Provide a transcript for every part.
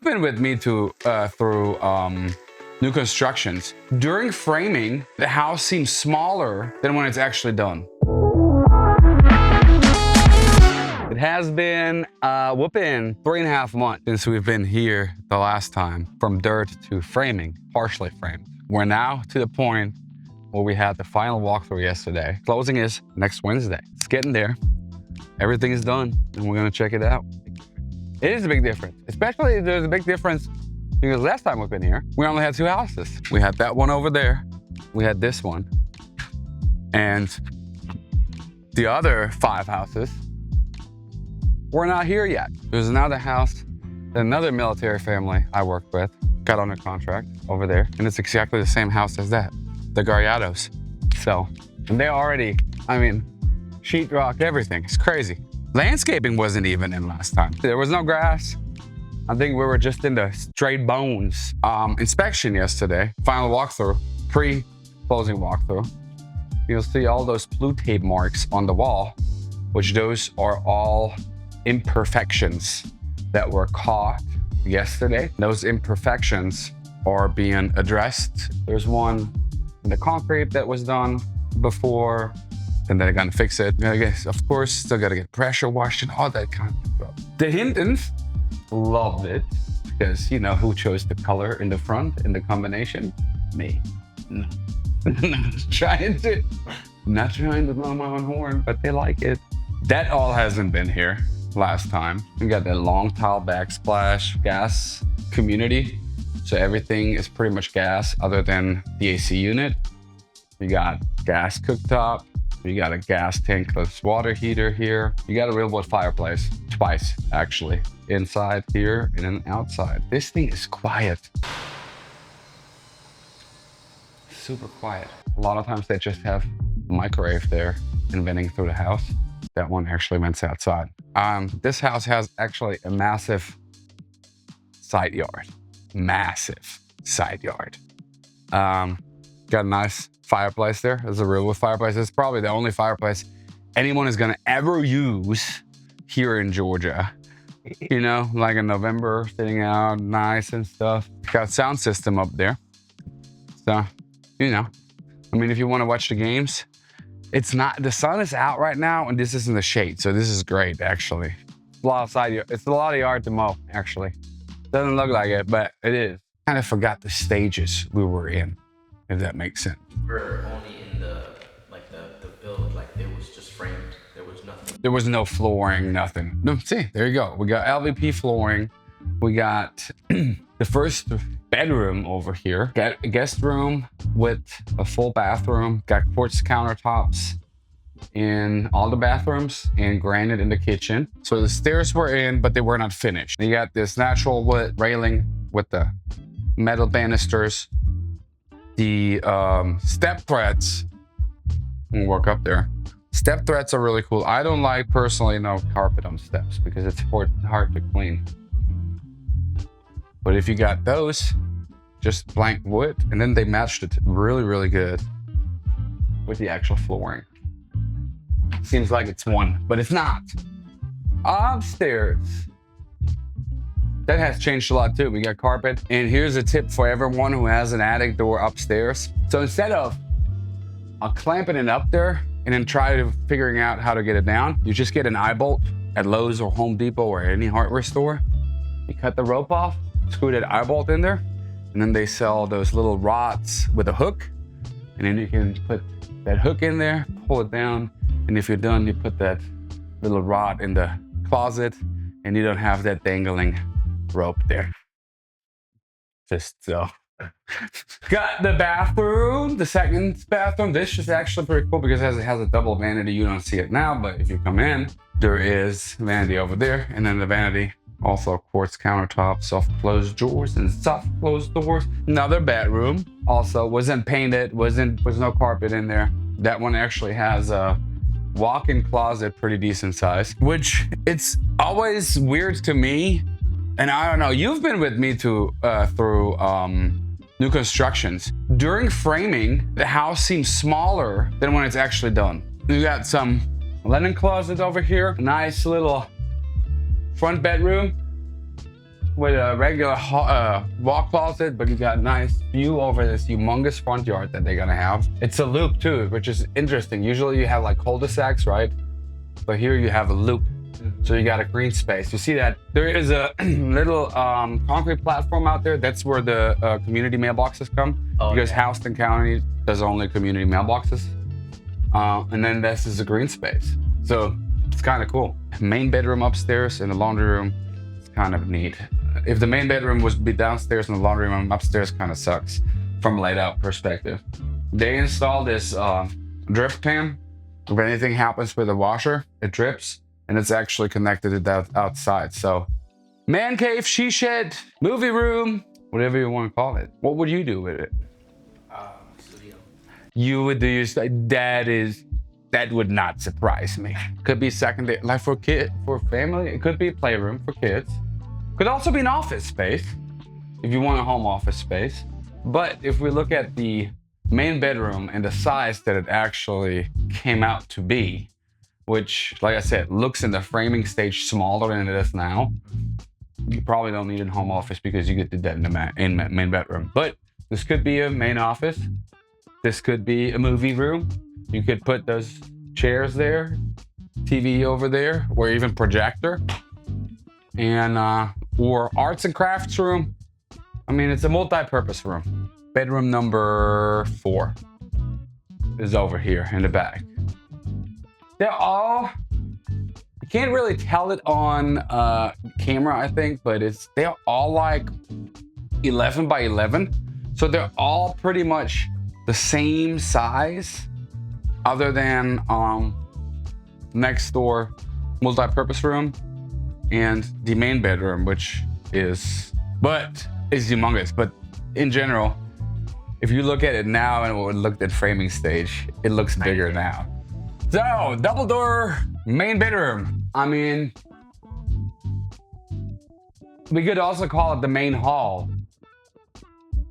been with me through new constructions. During framing, the house seems smaller than when it's actually done. It has been whooping 3.5 months since we've been here the last time, from dirt to framing, partially framed. We're now to the point where we had the final walkthrough yesterday. Closing is next Wednesday. It's getting there. Everything is done, and we're gonna check it out. It is a big difference, especially there's a big difference because last time we've been here, we only had 2 houses. We had that one over there, we had this one, and the other 5 houses were not here yet. There's another house, another military family I worked with, got under contract over there, and it's exactly the same house as that, the Garriados. So, and they already, I mean, sheetrock, everything. It's crazy. Landscaping wasn't even in last time. There was no grass. I think we were just in the straight bones. Inspection yesterday, final walkthrough, pre-closing walkthrough. You'll see all those blue tape marks on the wall, which those are all imperfections that were caught yesterday. Those imperfections are being addressed. There's one in the concrete that was done before, and they're gonna fix it. I guess, of course, still gotta get pressure washed and all that kind of stuff. The Hintons loved it because, you know, who chose the color in the front in the combination? Me. No. not trying to blow my own horn, but they like it. That all hasn't been here last time. We got that long tile backsplash gas community. So everything is pretty much gas other than the AC unit. You got gas cooktop. You got a gas tankless water heater here. You got a real wood fireplace, twice actually, inside here and then outside. This thing is quiet. Super quiet. A lot of times they just have a microwave there and venting through the house. That one actually vents outside. This house has actually a massive side yard. Massive side yard. Got a nice fireplace there. There's a real wood fireplace. It's probably the only fireplace anyone is gonna ever use here in Georgia. You know, like in November, sitting out nice and stuff. Got a sound system up there. So, you know, I mean, if you wanna watch the games, it's not, the sun is out right now and this is in the shade. So this is great, actually. It's a lot of side yard. It's a lot of yard to mow, actually. Doesn't look like it, but it is. Kind of forgot the stages we were in, if that makes sense. We're only in the build, like it was just framed. There was nothing. There was no flooring, nothing. No, see, there you go. We got LVP flooring. We got the first bedroom over here. Got a guest room with a full bathroom. Got quartz countertops in all the bathrooms and granite in the kitchen. So the stairs were in, but they were not finished. You got this natural wood railing with the metal banisters. The step threads, we'll work up there. Step threads are really cool. I don't like personally no carpet on steps because it's hard to clean. But if you got those, just blank wood, and then they matched it really, really good with the actual flooring. Seems like it's one, but it's not. Upstairs, that has changed a lot too. We got carpet, and here's a tip for everyone who has an attic door upstairs. So instead of clamping it up there and then try to figuring out how to get it down, you just get an eye bolt at Lowe's or Home Depot or any hardware store. You cut the rope off, screw that eye bolt in there, and then they sell those little rods with a hook, and then you can put that hook in there, pull it down, and if you're done, you put that little rod in the closet, and you don't have that dangling rope there. Just so. Got the bathroom, the second bathroom. This is actually pretty cool because it has a double vanity. You don't see it now, but if you come in, there is vanity over there, and then the vanity, also quartz countertop, soft closed drawers and soft closed doors. Another bedroom, also wasn't painted, was no carpet in there. That one actually has a walk-in closet, pretty decent size, which it's always weird to me. And I don't know, you've been with me through new constructions. During framing, the house seems smaller than when it's actually done. You got some linen closet over here, nice little front bedroom. with a regular walk closet, but you got a nice view over this humongous front yard that they're gonna have. It's a loop too, which is interesting. Usually you have like cul-de-sacs, right? But here you have a loop. So you got a green space. You see that there is a little concrete platform out there. That's where the community mailboxes come, because Houston County does only community mailboxes. And then this is a green space. So it's kind of cool. Main bedroom upstairs and the laundry room. It's kind of neat. If the main bedroom was be downstairs and the laundry room upstairs, kind of sucks from a layout perspective. They installed this drip pan. If anything happens with the washer, it drips, and it's actually connected to that outside. So man cave, she shed, movie room, whatever you want to call it. What would you do with it? Studio. You would do your that would not surprise me. Could be secondary, like for family. It could be a playroom for kids. Could also be an office space if you want a home office space. But if we look at the main bedroom and the size that it actually came out to be, which, like I said, looks in the framing stage smaller than it is now, you probably don't need a home office because you could do that in the main bedroom. But this could be a main office. This could be a movie room. You could put those chairs there, TV over there, or even projector, and or arts and crafts room. I mean, it's a multi-purpose room. Bedroom number 4 is over here in the back. They're all, you can't really tell it on camera, I think, but they're all like 11 by 11. So they're all pretty much the same size, other than next door multi-purpose room and the main bedroom, which is humongous. But in general, if you look at it now and what it looked at framing stage, it looks bigger now. So, double door main bedroom. I mean, we could also call it the main hall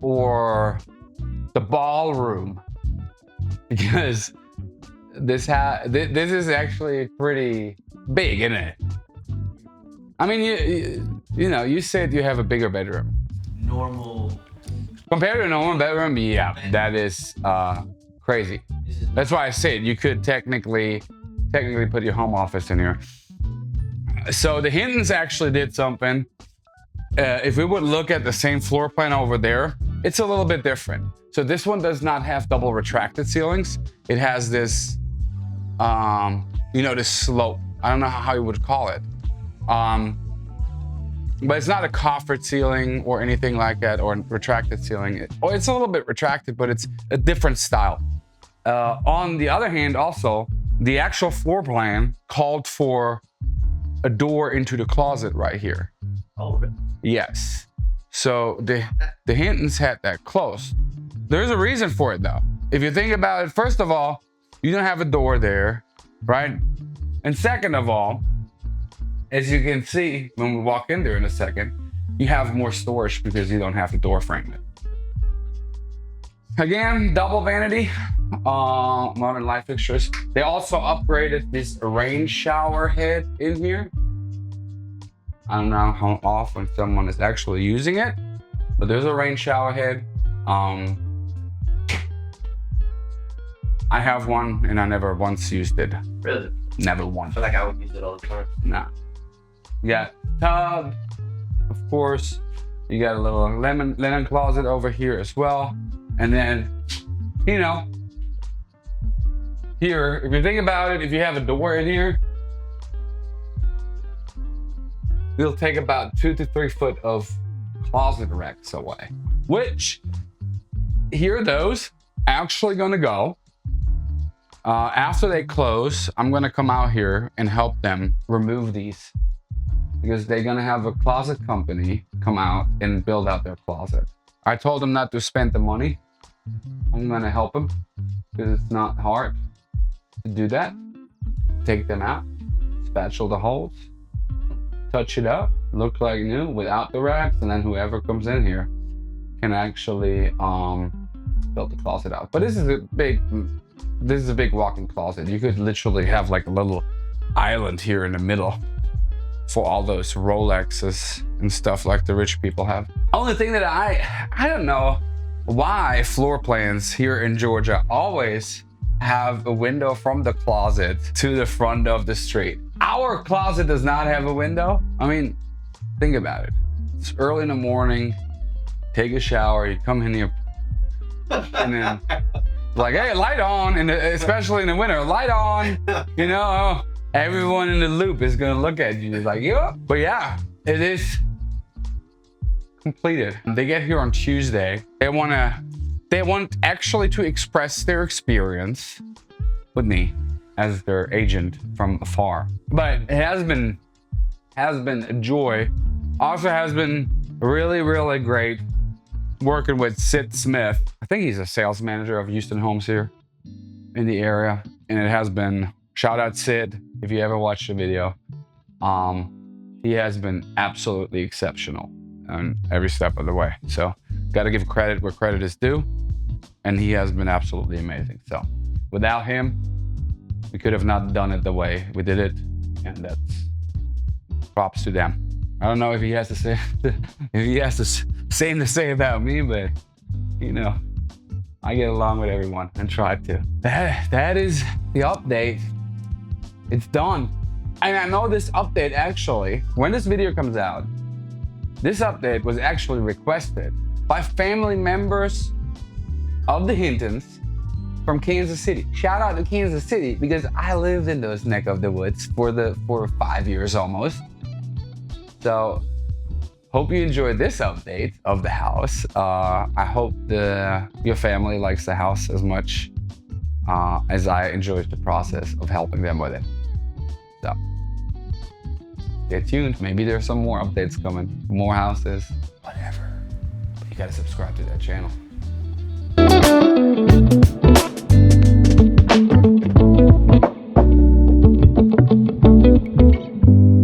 or the ballroom, because this is actually pretty big, isn't it? I mean, you know, you said you have a bigger bedroom. Normal. Compared to a normal bedroom, yeah, that is crazy. That's why I said you could technically put your home office in here. So the Hintons actually did something. If we would look at the same floor plan over there, it's a little bit different. So this one does not have double retracted ceilings. It has this, this slope. I don't know how you would call it. But it's not a coffered ceiling or anything like that, or a retracted ceiling. It's a little bit retracted, but it's a different style. On the other hand, also, the actual floor plan called for a door into the closet right here. Oh, really? Yes. So the Hintons had that close. There's a reason for it though. If you think about it, first of all, you don't have a door there, right? And second of all, as you can see when we walk in there in a second, you have more storage because you don't have to door frame it. Again, double vanity, modern light fixtures. They also upgraded this rain shower head in here. I don't know how often someone is actually using it, but there's a rain shower head. I have one and I never once used it. Really? Never I once. feel like I would use it all the time. Nah. You got tub, of course. You got a little linen closet over here as well. And then, you know, here, if you think about it, if you have a door in here, it'll take about 2 to 3 foot of closet racks away. Which, here those actually gonna go. After they close, I'm gonna come out here and help them remove these, because they're gonna have a closet company come out and build out their closet. I told them not to spend the money. I'm gonna help them because it's not hard to do that. Take them out, spatula the holes, touch it up, look like new without the racks, and then whoever comes in here can actually build the closet out. But this is a big walk-in closet. You could literally have like a little island here in the middle. for all those Rolexes and stuff like the rich people have. Only thing that I don't know why floor plans here in Georgia always have a window from the closet to the front of the street. Our closet does not have a window. I mean, think about it. It's early in the morning, take a shower, you come in here, and then like, hey, light on, and especially in the winter, light on, you know, everyone in the loop is gonna look at you like, yeah. But yeah, it is completed. They get here on Tuesday. They want actually to express their experience with me as their agent from afar. But it has been a joy. Also has been really great working with Sid Smith. I think he's a sales manager of Houston Homes here in the area. And it has been, shout out Sid, if you ever watched the video. He has been absolutely exceptional on every step of the way. So got to give credit where credit is due. And he has been absolutely amazing. So without him, we could have not done it the way we did it. And that's props to them. I don't know if he has to say, if he has the same to say about me, but you know, I get along with everyone and try to. That is the update. It's done. And I know this update actually, when this video comes out, this update was actually requested by family members of the Hintons from Kansas City. Shout out to Kansas City because I lived in those neck of the woods for 5 years almost. So hope you enjoyed this update of the house. I hope your family likes the house as much as I enjoyed the process of helping them with it. So stay tuned. Maybe there's some more updates coming, more houses, whatever. But you gotta subscribe to that channel.